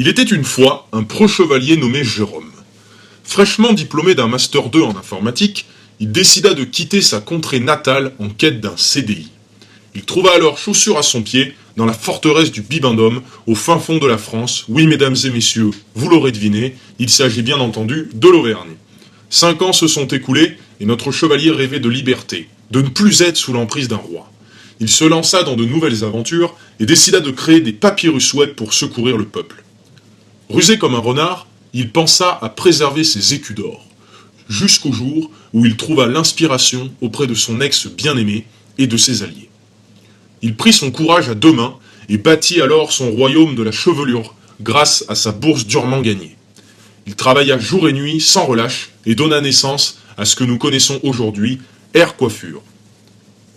Il était une fois un pro-chevalier nommé Jérôme. Fraîchement diplômé d'un Master 2 en informatique, il décida de quitter sa contrée natale en quête d'un CDI. Il trouva alors chaussure à son pied dans la forteresse du Bibendum, au fin fond de la France. Oui, mesdames et messieurs, vous l'aurez deviné, il s'agit bien entendu de l'Auvergne. 5 ans se sont écoulés et notre chevalier rêvait de liberté, de ne plus être sous l'emprise d'un roi. Il se lança dans de nouvelles aventures et décida de créer des papyrus web pour secourir le peuple. Rusé comme un renard, il pensa à préserver ses écus d'or, jusqu'au jour où il trouva l'inspiration auprès de son ex bien-aimé et de ses alliés. Il prit son courage à 2 mains et bâtit alors son royaume de la chevelure grâce à sa bourse durement gagnée. Il travailla jour et nuit sans relâche et donna naissance à ce que nous connaissons aujourd'hui, Air Coiffure.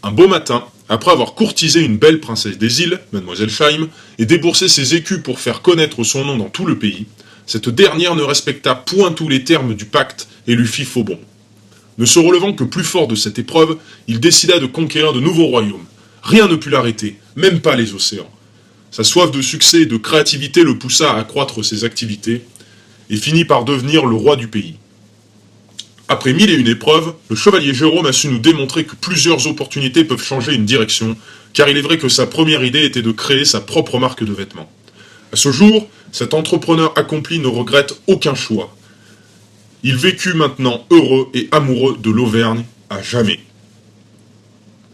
Un beau matin, après avoir courtisé une belle princesse des îles, Mademoiselle Scheim, et déboursé ses écus pour faire connaître son nom dans tout le pays, cette dernière ne respecta point tous les termes du pacte et lui fit faux bond. Ne se relevant que plus fort de cette épreuve, il décida de conquérir de nouveaux royaumes. Rien ne put l'arrêter, même pas les océans. Sa soif de succès et de créativité le poussa à accroître ses activités, et finit par devenir le roi du pays. Après 1001 épreuves, le chevalier Jérôme a su nous démontrer que plusieurs opportunités peuvent changer une direction, car il est vrai que sa première idée était de créer sa propre marque de vêtements. À ce jour, cet entrepreneur accompli ne regrette aucun choix. Il vécut maintenant heureux et amoureux de l'Auvergne à jamais.